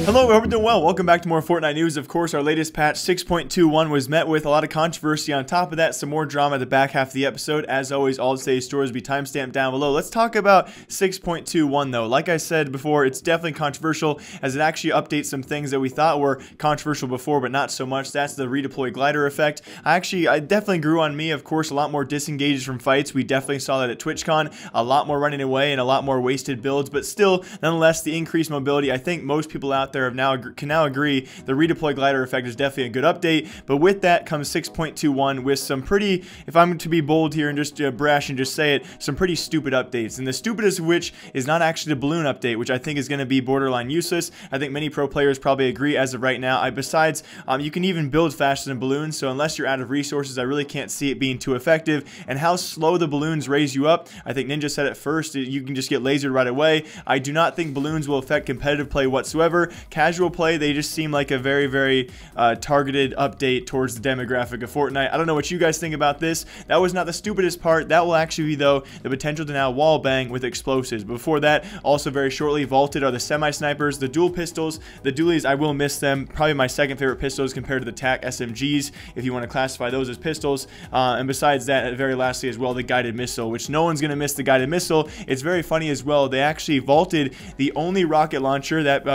Hello, I hope you're doing well. Welcome back to more Fortnite news. Of course, our latest patch 6.21 was met with a lot of controversy. On top of that, some more drama at the back half of the episode. As always, all today's stories will be timestamped down below. Let's talk about 6.21 though. Like I said before, it's definitely controversial as it actually updates some things that we thought were controversial before, but not so much. That's the redeploy glider effect. I definitely grew on me. Of course, a lot more disengages from fights. We definitely saw that at TwitchCon. A lot more running away and a lot more wasted builds, but still, nonetheless, the increased mobility. I think most people out there can now agree the redeploy glider effect is definitely a good update. But with that comes 6.21 with some pretty, if I'm to be bold here and just brash and just say it, some pretty stupid updates. And the stupidest of which is not actually the balloon update, which I think is going to be borderline useless. I think many pro players probably agree as of right now. Besides, you can even build faster than balloons, so unless you're out of resources, I really can't see it being too effective. And how slow the balloons raise you up, I think Ninja said it first, you can just get lasered right away. I do not think balloons will affect competitive play whatsoever. Casual play, they just seem like a very, very targeted update towards the demographic of Fortnite. I don't know what you guys think about this. That was not the stupidest part. That will actually be, though, the potential to now wall bang with explosives. Before that, also very shortly, vaulted are the semi-snipers, the dual pistols, the dualies. I will miss them. Probably my second favorite pistols compared to the TAC SMGs, if you want to classify those as pistols. And besides that, very lastly as well, the guided missile, which no one's going to miss the guided missile. It's very funny as well. They actually vaulted the only rocket launcher that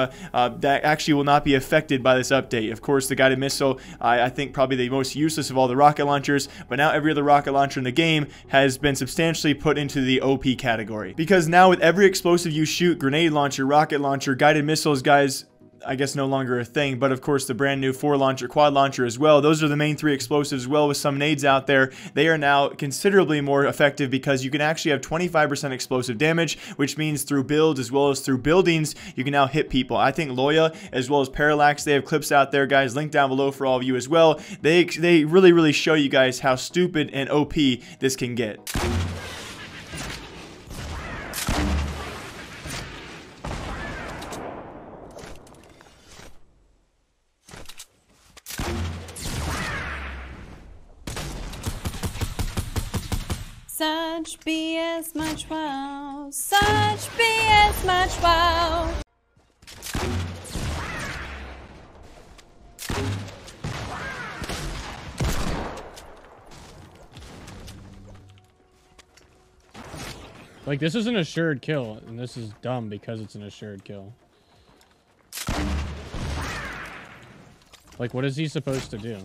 actually will not be affected by this update. Of course, the guided missile, I think probably the most useless of all the rocket launchers, but now every other rocket launcher in the game has been substantially put into the OP category. Because now with every explosive you shoot, grenade launcher, rocket launcher, guided missiles, guys, I guess no longer a thing, but of course the brand new 4-launcher, quad launcher as well. Those are the main 3 explosives as well with some nades out there. They are now considerably more effective because you can actually have 25% explosive damage, which means through builds as well as through buildings, you can now hit people. I think Loya as well as Parallax, they have clips out there, guys, linked down below for all of you as well. They really show you guys how stupid and OP this can get. Such BS, much wow. Such BS, much wow. Like, this is an assured kill, and this is dumb because it's an assured kill. Like, what is he supposed to do?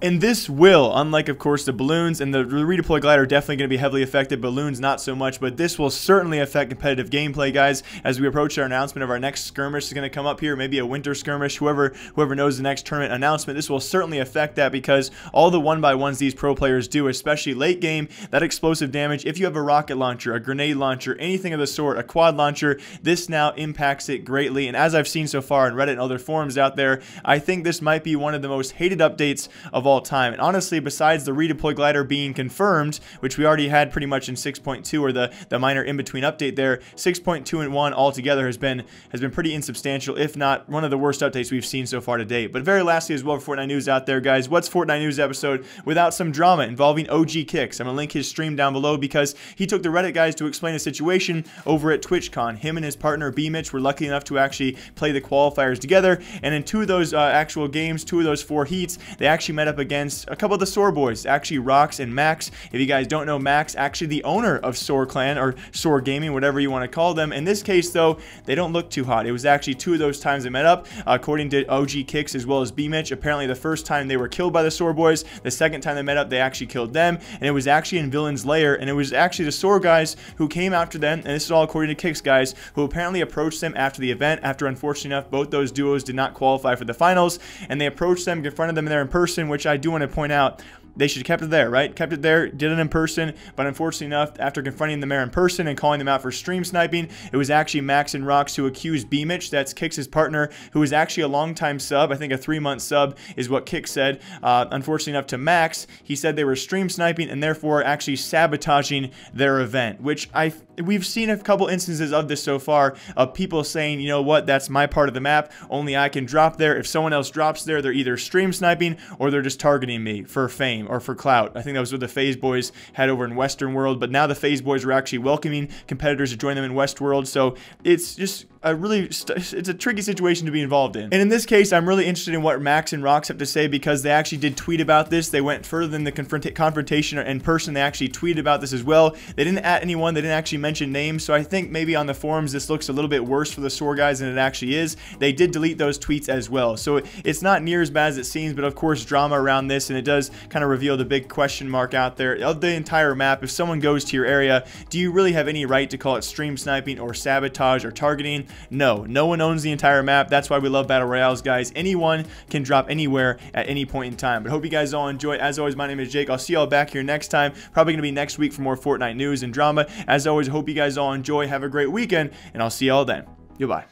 And this will, unlike, of course, the balloons and the redeploy glider, definitely going to be heavily affected. Balloons, not so much, but this will certainly affect competitive gameplay, guys. As we approach our announcement of our next skirmish is going to come up here, maybe a winter skirmish, whoever knows the next tournament announcement, this will certainly affect that because all the 1x1s these pro players do, especially late game, that explosive damage, if you have a rocket launcher, a grenade launcher, anything of the sort, a quad launcher, this now impacts it greatly. And as I've seen so far on Reddit and other forums out there, I think this might be one of the most hated updates of all time. And honestly, besides the redeploy glider being confirmed, which we already had pretty much in 6.2 or the minor in-between update there, 6.2 and 1 altogether has been pretty insubstantial, if not one of the worst updates we've seen so far to date. But very lastly as well for Fortnite news out there, guys, what's Fortnite news episode without some drama involving OG Kicks? I'm gonna link his stream down below because he took the Reddit guys to explain a situation over at TwitchCon. Him and his partner B Mitch were lucky enough to actually play the qualifiers together, and in 2 of those actual games, 2 of those 4 heats, they actually met up against a couple of the SoaR boys, actually Rox and Max. If you guys don't know Max, actually the owner of SoaR Clan or SoaR Gaming, whatever you want to call them. In this case, though, they don't look too hot. It was actually 2 of those times they met up, according to OG Kicks as well as B Mitch. Apparently, the first time they were killed by the SoaR boys, the second time they met up, they actually killed them, and it was actually in Villain's Lair, and it was actually the SoaR guys who came after them, and this is all according to Kicks guys, who apparently approached them after the event, after unfortunately enough, both those duos did not qualify for the finals, and they approached them, confronted them there in person, which I do want to point out, they should have kept it there, right? Kept it there, did it in person, but unfortunately enough, after confronting them there in person and calling them out for stream sniping, it was actually Max and Rox who accused B Mitch, that's Kicks' partner, who was actually a long-time sub, I think a 3-month sub is what Kicks said. Unfortunately enough to Max, he said they were stream sniping and therefore actually sabotaging their event, which we've seen a couple instances of this so far, of people saying, you know what, that's my part of the map, only I can drop there. If someone else drops there, they're either stream sniping or they're just targeting me for fame or for clout. I think that was what the FaZe boys had over in Western World, but now the FaZe boys are actually welcoming competitors to join them in West World, so it's just it's a tricky situation to be involved in. And in this case, I'm really interested in what Max and Rox have to say, because they actually did tweet about this. They went further than the confrontation in person. They actually tweeted about this as well. They didn't at anyone. They didn't actually mention names, so I think maybe on the forums this looks a little bit worse for the SoaR guys than it actually is. They did delete those tweets as well, so it's not near as bad as it seems, but of course drama around this, and it does kind of reveal the big question mark out there of the entire map. If someone goes to your area, do you really have any right to call it stream sniping or sabotage or targeting? No one owns the entire map. That's why we love battle royales, guys. Anyone can drop anywhere at any point in time. But hope you guys all enjoy. As always, my name is Jake. I'll see y'all back here next time, probably gonna be next week for more Fortnite news and drama. As always, hope you guys all enjoy. Have a great weekend, and I'll see y'all then. Goodbye.